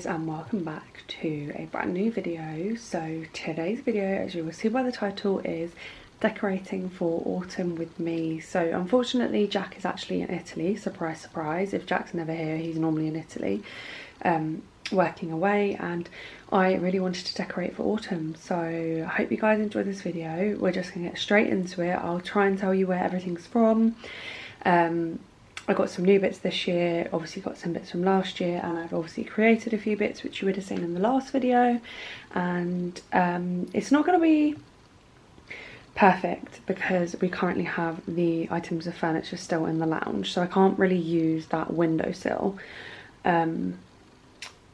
guys, and welcome back to a brand new video. So today's video, as you will see by the title, is decorating for autumn with me. So unfortunately Jack is actually in Italy, surprise surprise. If Jack's never here, he's normally in Italy working away, and I really wanted to decorate for autumn. So I hope you guys enjoy this video. We're just gonna get straight into it. I'll try and tell you where everything's from. I got some new bits this year, obviously got some bits from last year, and I've obviously created a few bits which you would have seen in the last video. And it's not going to be perfect because we currently have the items of furniture still in the lounge, so I can't really use that windowsill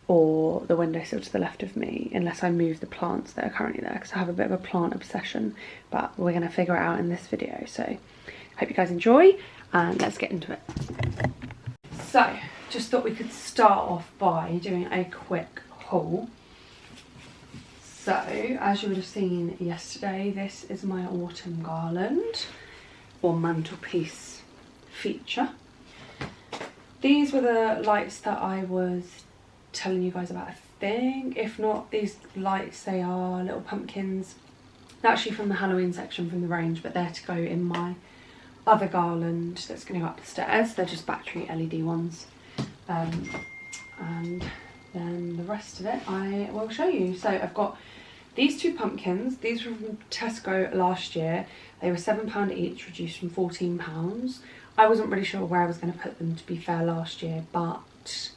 or the windowsill to the left of me unless I move the plants that are currently there, because I have a bit of a plant obsession. But we're going to figure it out in this video, so hope you guys enjoy. And let's get into it. So, just thought we could start off by doing a quick haul. So, as you would have seen yesterday, this is my autumn garland or mantelpiece feature. These were the lights that I was telling you guys about, I think. If not, these lights, they are little pumpkins. They're actually from the Halloween section from the range, but they're to go in my other garland that's going to go up the stairs. They're just battery LED ones, and then the rest of it I will show you. So I've got these two pumpkins. These were from Tesco last year. They were £7 each, reduced from £14. I wasn't really sure where I was going to put them, to be fair, last year, but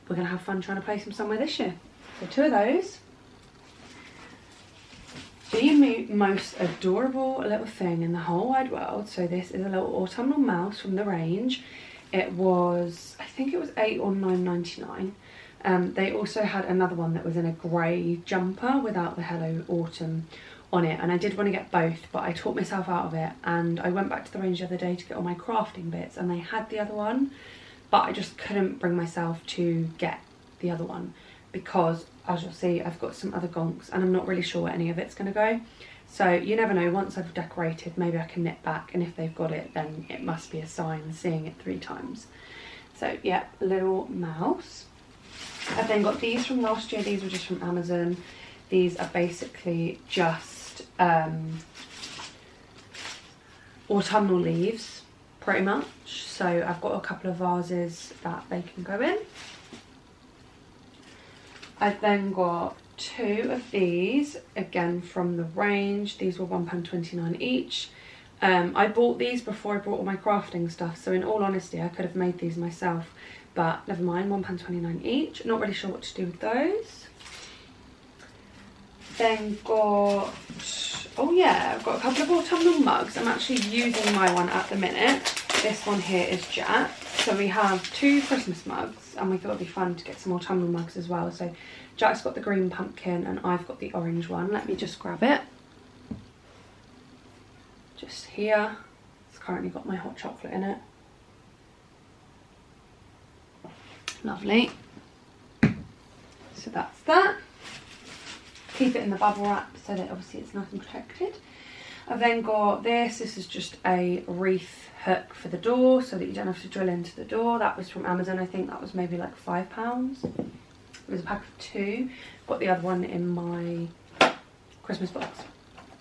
we're going to have fun trying to place them somewhere this year. So two of those. The most adorable little thing in the whole wide world. So this is a little autumnal mouse from the range. It was, I think it was £8 or £9.99. They also had another one that was in a grey jumper without the Hello Autumn on it, and I did want to get both, but I talked myself out of it, and I went back to the range the other day to get all my crafting bits, and they had the other one, but I just couldn't bring myself to get the other one because, as you'll see, I've got some other gonks and I'm not really sure where any of it's going to go. So you never know, once I've decorated, maybe I can nip back, and if they've got it, then it must be a sign, seeing it 3 times. So yeah, little mouse. I've then got these from last year. These were just from Amazon. These are basically just autumnal leaves, pretty much. So I've got a couple of vases that they can go in. I've then got 2 of these, again from the range. These were £1.29 each. I bought these before I bought all my crafting stuff, so in all honesty I could have made these myself, but never mind, £1.29 each. Not really sure what to do with those. Then got, oh yeah, I've got a couple of autumnal mugs. I'm actually using my one at the minute. This one here is Jack. So we have 2 Christmas mugs, and we thought it'd be fun to get some autumnal mugs as well. So Jack's got the green pumpkin and I've got the orange one. Let me just grab it. Just here. It's currently got my hot chocolate in it. Lovely. So that's that. Keep it in the bubble wrap so that obviously it's nice and protected. I've then got this. This is just a wreath hook for the door so that you don't have to drill into the door. That was from Amazon. I think that was maybe like £5. It was a pack of 2. Got the other one in my Christmas box.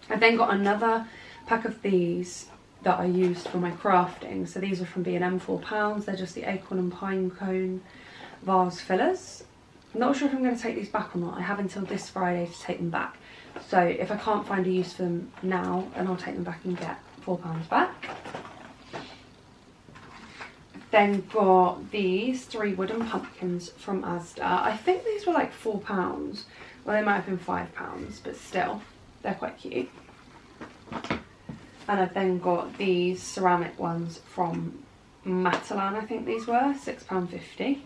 I've then got another pack of these that I used for my crafting. So these are from B&M, £4. They're just the acorn and pine cone vase fillers. I'm not sure if I'm going to take these back or not. I have until this Friday to take them back. So if I can't find a use for them now, then I'll take them back and get £4 back. Then got these 3 wooden pumpkins from Asda. I think these were like £4. Well, they might have been £5, but still, they're quite cute. And I've then got these ceramic ones from Matalan, I think these were, £6.50.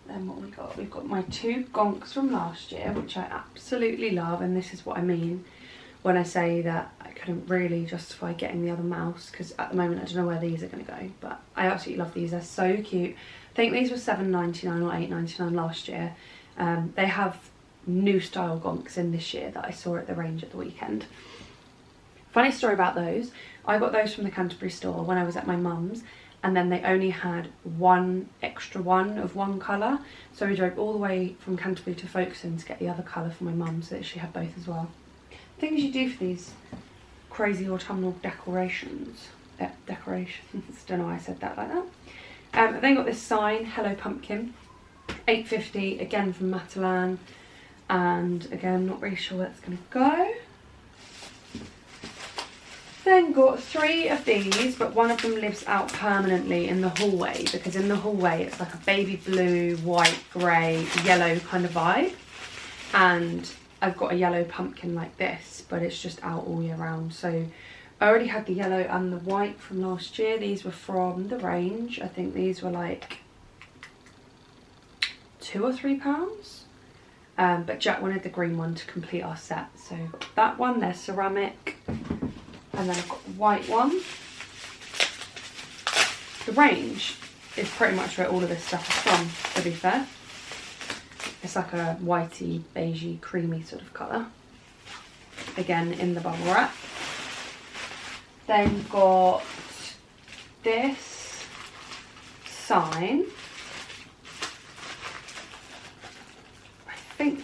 Then what we got? We've got my 2 gonks from last year, which I absolutely love, and this is what I mean when I say that I couldn't really justify getting the other mouse, because at the moment I don't know where these are going to go, but I absolutely love these. They're so cute. I think these were £7.99 or £8.99 last year. They have new style gonks in this year that I saw at the range at the weekend. Funny story about those, I got those from the Canterbury store when I was at my mum's, and then they only had one extra one of one colour, so we drove all the way from Canterbury to Folkestone to get the other colour for my mum so that she had both as well. Things you do for these crazy autumnal decorations. Don't know why I said that like that. I then got this sign, Hello Pumpkin, £8.50, again from Matalan, and again not really sure where it's going to go. Then got 3 of these, but one of them lives out permanently in the hallway, because in the hallway it's like a baby blue, white, grey, yellow kind of vibe, and I've got a yellow pumpkin like this, but it's just out all year round. So I already had the yellow and the white from last year. These were from the range. I think these were like £2 or £3. But Jack wanted the green one to complete our set. So got that one, they're ceramic. And then I've got the white one. The range is pretty much where all of this stuff is from, to be fair. It's like a whitey, beigey, creamy sort of colour. Again, in the bubble wrap. Then got this sign. I think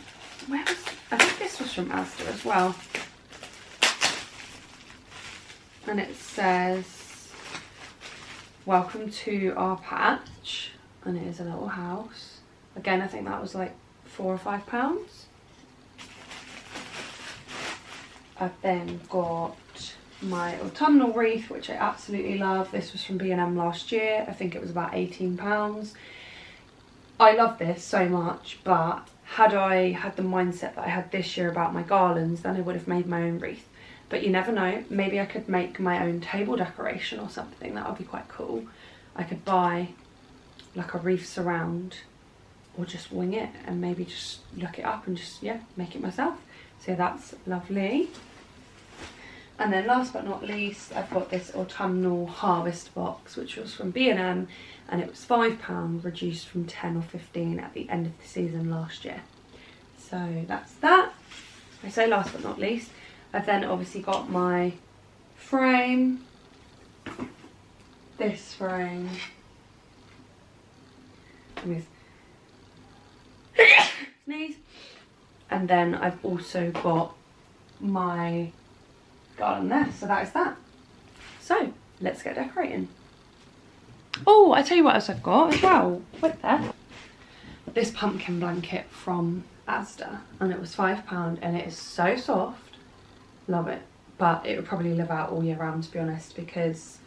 this was from Asda as well. And it says, welcome to our patch. And it is a little house. Again, I think that was like £4 or £5. I've then got my autumnal wreath, which I absolutely love. This was from B&M last year. I think it was about £18. I love this so much, but had I had the mindset that I had this year about my garlands, then I would have made my own wreath. But you never know, maybe I could make my own table decoration or something. That would be quite cool. I could buy like a wreath surround, or just wing it and maybe just look it up and just, yeah, make it myself. So that's lovely. And then last but not least, I've got this autumnal harvest box, which was from B&M, and it was £5, reduced from 10 or 15 at the end of the season last year. So that's that. I say last but not least, I've then obviously got my frame, this frame, with sneeze, and then I've also got my garland there, so that is that. So let's get decorating. Oh, I tell you what else I've got as well with there, this pumpkin blanket from Asda, and it was £5, and it is so soft. Love it, but it would probably live out all year round, to be honest, because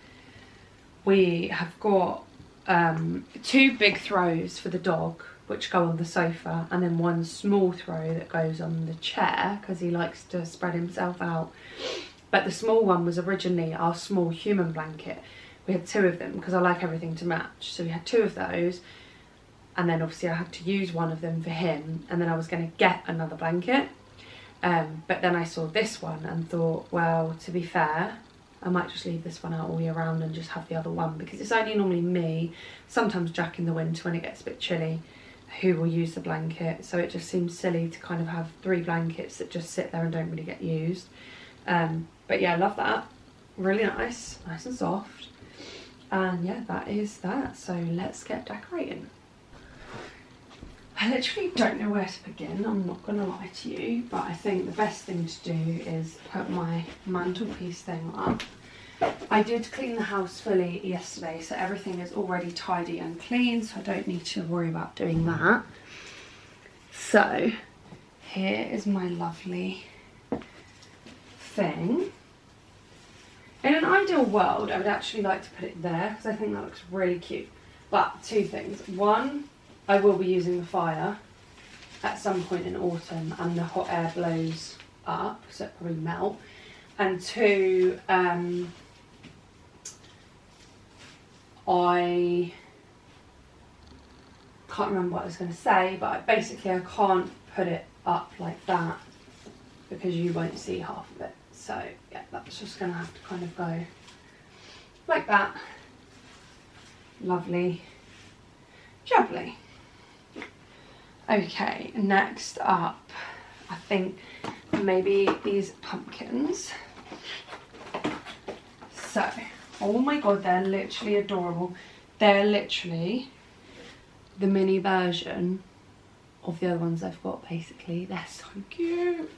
we have got 2 big throws for the dog which go on the sofa, and then 1 small throw that goes on the chair because he likes to spread himself out. But the small one was originally our small human blanket. We had 2 of them because I like everything to match, so we had 2 of those, and then obviously I had to use one of them for him, and then I was going to get another blanket, but then I saw this one and thought, well, to be fair, I might just leave this one out all year round and just have the other one, because it's only normally me, sometimes Jack in the winter when it gets a bit chilly, who will use the blanket. So it just seems silly to kind of have 3 blankets that just sit there and don't really get used. But yeah, I love that. Really nice and soft. And yeah, that is that. So let's get decorating. I literally don't know where to begin, I'm not going to lie to you, but I think the best thing to do is put my mantelpiece thing up. I did clean the house fully yesterday, so everything is already tidy and clean, so I don't need to worry about doing that. So here is my lovely thing. In an ideal world, I would actually like to put it there because I think that looks really cute. But 2 things. 1, I will be using the fire at some point in autumn and the hot air blows up, so it probably melt. And 2, I can't remember what I was going to say, but basically I can't put it up like that because you won't see half of it. So yeah, that's just going to have to kind of go like that. Lovely, jubbly. Okay, next up, I think maybe these pumpkins. So Oh my god, they're literally adorable. They're literally the mini version of the other ones I've got, basically. They're so cute.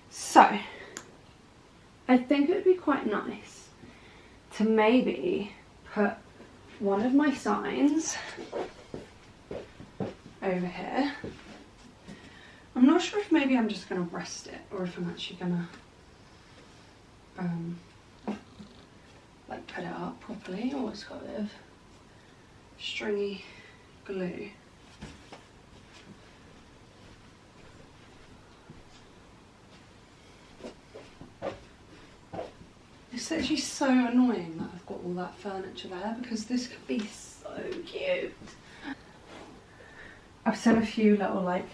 So, I think it would be quite nice to maybe put one of my signs over here. I'm not sure if maybe I'm just going to rest it or if I'm actually going to like put it up properly, or it's got a bit of stringy glue. It's actually so annoying that I've got all that furniture there, because this could be so cute. I've seen a few little like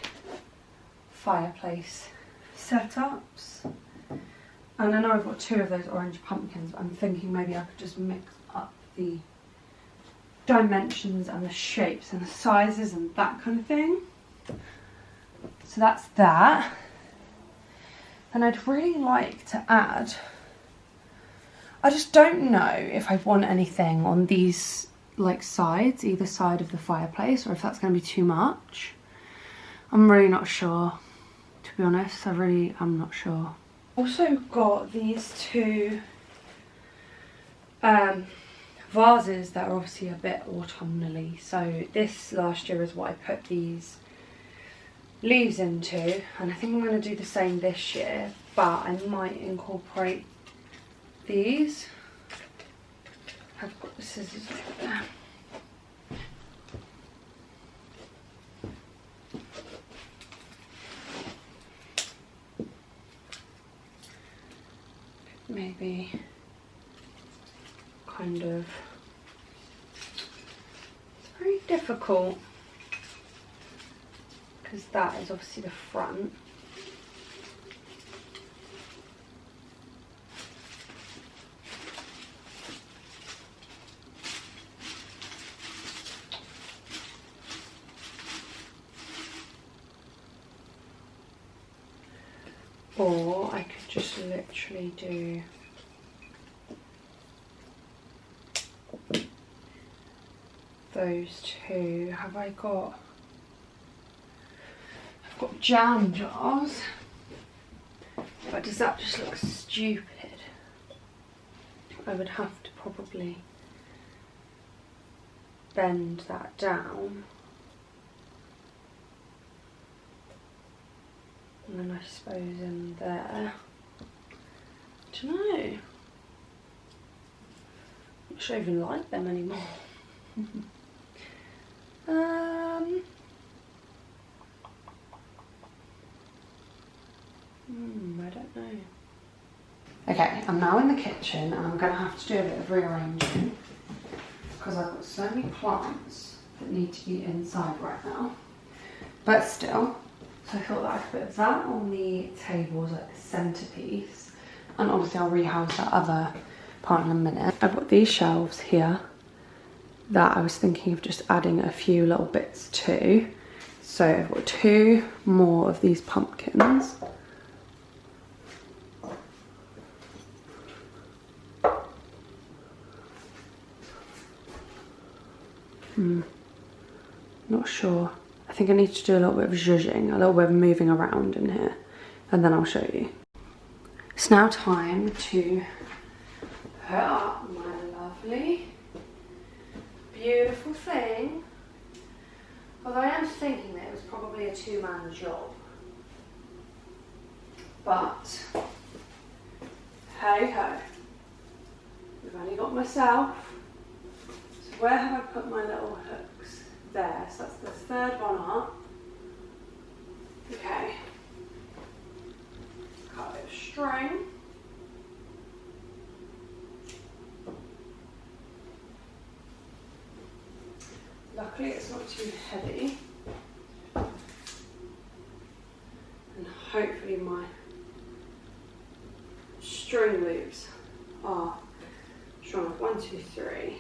fireplace setups, and I know I've got 2 of those orange pumpkins, but I'm thinking maybe I could just mix up the dimensions and the shapes and the sizes and that kind of thing. So that's that. And I'd really like to add, I just don't know if I want anything on these like sides, either side of the fireplace, or if that's going to be too much. I'm really not sure, to be honest. I'm not sure. Also got these 2 vases that are obviously a bit autumnally. So this last year is what I put these leaves into, and I think I'm going to do the same this year, but I might incorporate these. I've got the scissors over there. Maybe kind of, it's very difficult because that is obviously the front. Or I could just literally do those 2. I've got jam jars, but does that just look stupid? I would have to probably bend that down. And then I suppose in there, I don't know. I'm not sure I even like them anymore. I don't know. Okay, I'm now in the kitchen and I'm going to have to do a bit of rearranging because I've got so many plants that need to be inside right now. But still, so I thought that I could put that on the table as like the centerpiece, and obviously I'll rehouse that other part in a minute. I've got these shelves here that I was thinking of just adding a few little bits to. So I've got 2 more of these pumpkins. Not sure. I think I need to do a little bit of zhuzhing, a little bit of moving around in here, and then I'll show you. It's now time to put up my lovely, beautiful thing. Although I am thinking that it was probably a 2-man job. But Hey ho. We've only got myself. So where have I put my little hooks? There. So that's the third one up. Okay. Cut a bit of string. Luckily it's not too heavy. And hopefully my string loops are strong enough. 1, 2, 3.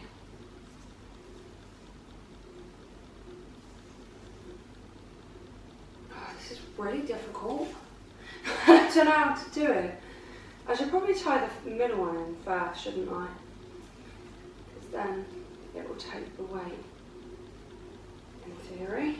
Oh, this is really difficult. I don't know how to do it. I should probably tie the middle one in first, shouldn't I? Because then it will take the weight, in theory.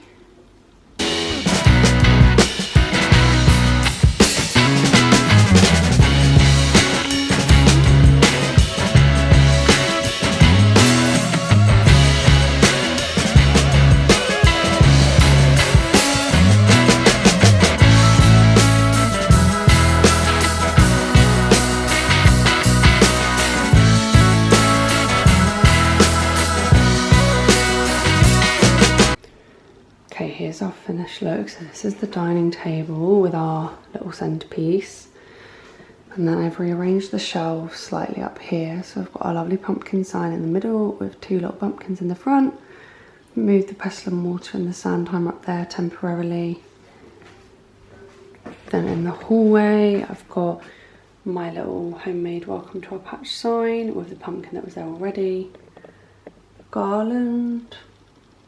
Okay, here's our finished look. So this is the dining table with our little centerpiece. And then I've rearranged the shelves slightly up here. So I've got our lovely pumpkin sign in the middle with 2 little pumpkins in the front. Moved the pestle and mortar and the sand timer up there temporarily. Then in the hallway, I've got my little homemade welcome to our patch sign with the pumpkin that was there already. Garland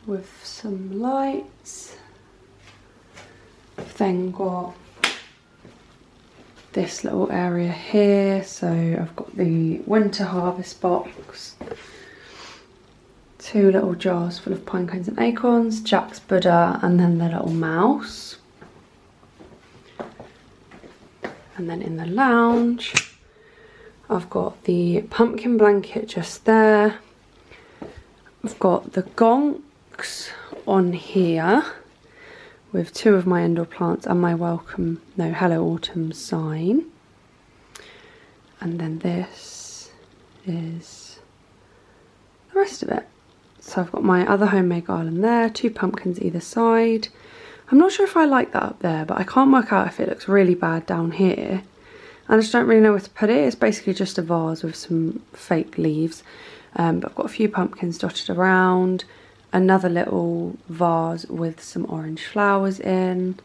with some lights. I've then got this little area here, so I've got the winter harvest box, 2 little jars full of pine cones and acorns, Jack's Buddha, and then the little mouse. And then in the lounge I've got the pumpkin blanket just there. I've got the gonks on here with 2 of my indoor plants and my Hello Autumn sign. And then this is the rest of it. So I've got my other homemade garland there, 2 pumpkins either side. I'm not sure if I like that up there, but I can't work out if it looks really bad down here. And I just don't really know where to put it. It's basically just a vase with some fake leaves. But I've got a few pumpkins dotted around, another little vase with some orange flowers in,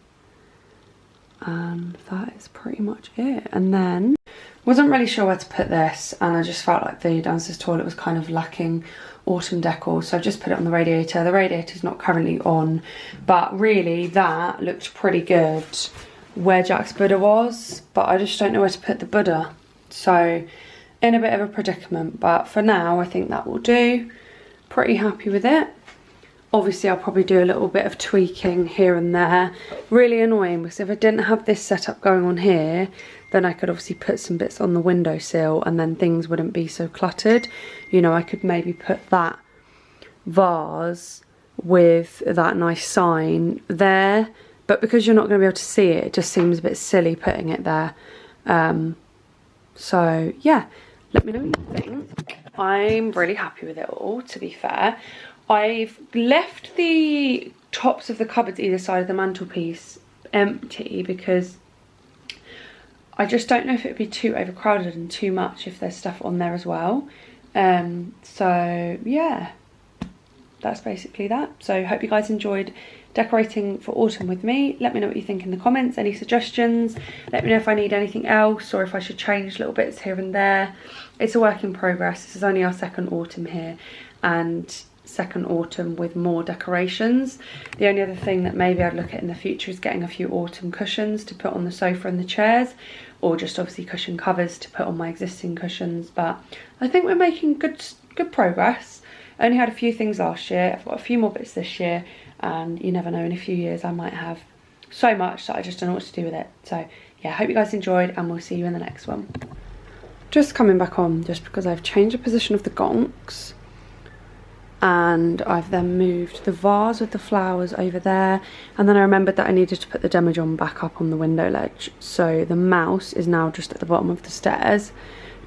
and that is pretty much it. And then wasn't really sure where to put this, and I just felt like the downstairs toilet was kind of lacking autumn decor, so I've just put it on the radiator. The radiator's not currently on, but really that looked pretty good where Jack's Buddha was, but I just don't know where to put the Buddha, so in a bit of a predicament. But for now I think that will do. Pretty happy with it. Obviously I'll probably do a little bit of tweaking here and there. Really annoying because if I didn't have this setup going on here, then I could obviously put some bits on the windowsill and then things wouldn't be so cluttered. You know, I could maybe put that vase with that nice sign there, but because you're not going to be able to see it, it just seems a bit silly putting it there. So yeah, let me know what you think. I'm really happy with it all, to be fair. I've left the tops of the cupboards either side of the mantelpiece empty because I just don't know if it'd be too overcrowded and too much if there's stuff on there as well. So yeah, that's basically that. So hope you guys enjoyed decorating for autumn with me. Let me know what you think in the comments, any suggestions. Let me know if I need anything else or if I should change little bits here and there. It's a work in progress. This is only our second autumn here, and second autumn with more decorations. The only other thing that maybe I'd look at in the future is getting a few autumn cushions to put on the sofa and the chairs, or just obviously cushion covers to put on my existing cushions. But I think we're making good progress. I only had a few things last year. I've got a few more bits this year, and you never know, in a few years I might have so much that I just don't know what to do with it. So yeah, hope you guys enjoyed, and we'll see you in the next one. Just coming back on just because I've changed the position of the gonks. and I've then moved the vase with the flowers over there, and then I remembered that I needed to put the demijohn back up on the window ledge, so the mouse is now just at the bottom of the stairs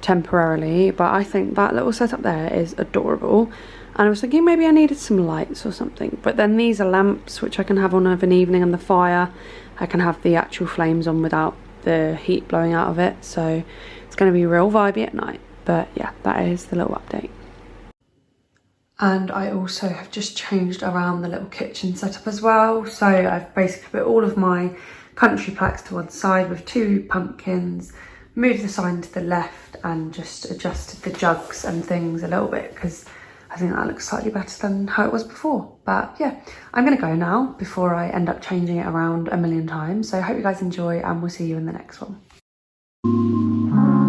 temporarily. But I think that little setup there is adorable, and I was thinking maybe I needed some lights or something, but then these are lamps which I can have on of an evening, and the fire I can have the actual flames on without the heat blowing out of it, so it's going to be real vibey at night. But yeah, that is the little update. And I also have just changed around the little kitchen setup as well. So I've basically put all of my country plaques to one side with 2 pumpkins, moved the sign to the left, and just adjusted the jugs and things a little bit because I think that looks slightly better than how it was before. But yeah, I'm gonna go now before I end up changing it around a million times. So I hope you guys enjoy, and we'll see you in the next one.